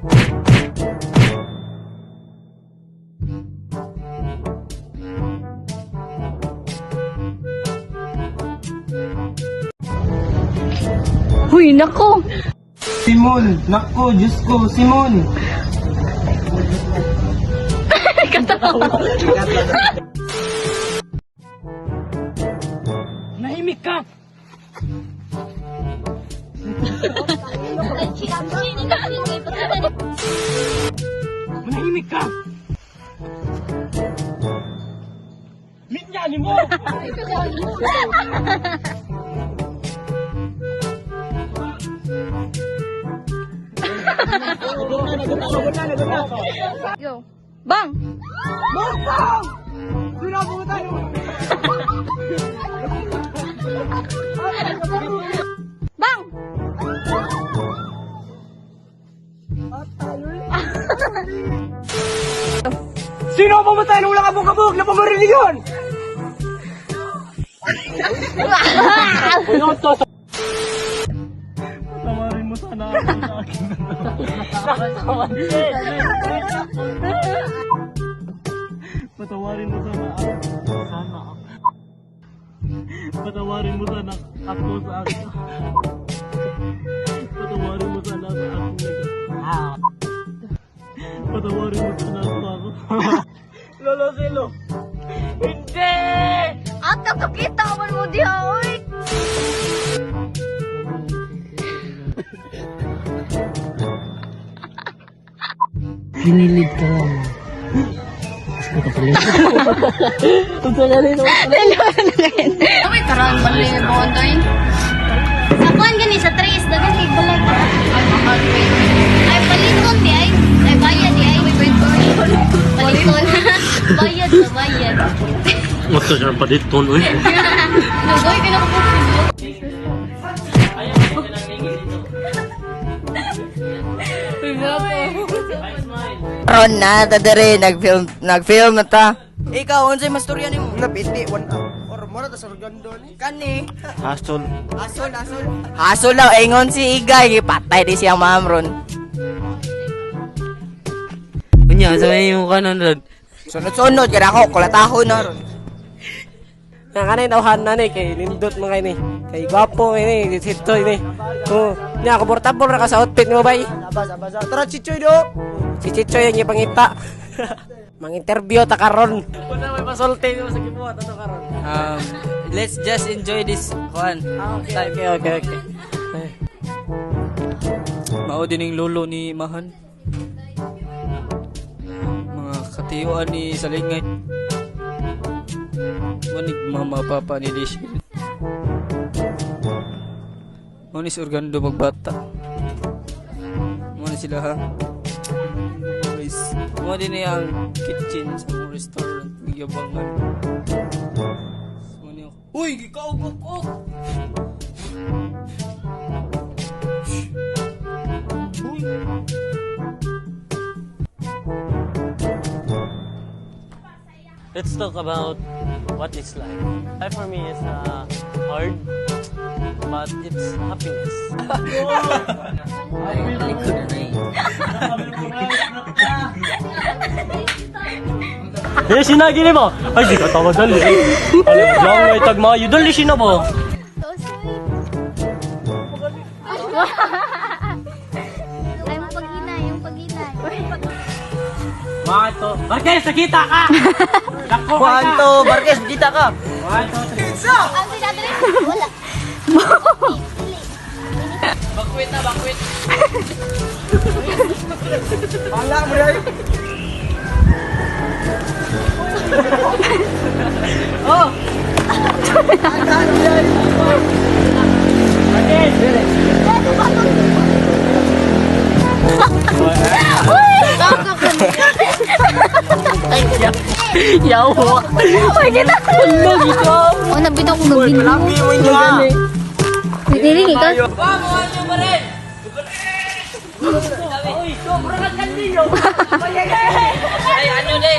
Huy, nako! Simon! Nako, Diyos ko, Simon! Nahimik ka! Manahimik ka! Minyanin mo! Yo. Bang! Bang! Sinabi mo tayo! Bang! Sino ang pumatay nung walang kabog-kabog na pamarinig yun? Patawarin mo sana ako sa akin. Patawarin mo sana ako. Patawarin mo sana ako sa akin. Patawarin mo sana sa akin. Patawarin mo sana ako. Lolo Selo. Hindi! At nakakita ka mo diha, oy! Hinilid ka lang. Uy, karaan ba rin yung bondoy? Sa kuhan gani, sa trace, dagang kigbalay ka. Ay, paliton di ay. Ay, bayad di ay. Paliton. Bayad na, bayad. Masa siya pa dito, uy. Lugoy, kinakapusin. Ron na ta dere nagfilm na ta. Ikaw unsay mastorya nimo? Napiti, 1 hour. Mara ta sa Rugando ni. Kani. Hastol. Asol. Hasol lang ingon si Igay patay di siyang ma'am ron. Unya, sa yung kanan ron. Sunod-sunod kada ako kulatahon na ron. Nga kanay tawhan na ni kay nindot mga ini. Kay gwapo ini, sito ini. Oh, nya komportable ra ka sa outfit mo bay. Abas. Tara Chichoy do. Si Chichoy ang ipangita. Mang-interview ta karon. Una may pasulti mo sa gibuhat ato karon. Let's just enjoy this one. Okay. Mao din yung lolo ni Mahan. Mga katiyuan ni Salingay. Manig mama papa ni Lishil. Manis orgando magbata. Manis sila ha. Guys, mo din ang kitchen sa mga restaurant giyabangan. Uy, gikaugok ko. Let's talk about what it's like. Life for me is hard, but it's happiness. Eh, sinagi ni mo? Ay, di ka tawa dali. Alam mo lang, may tagmayo. Dali sina mo. Ay, yung paghinay. Mato. Barkes, nakita ka! Dako ka! Kuanto, Barkes, kita ka. Ang sinadali? Wala. Bakwit. Wala mo dai. Yawa. Ay, kita! Oh, nabitaw ko gagin mo. Labi mo niya. Nagdiringi ka? Ay, ano na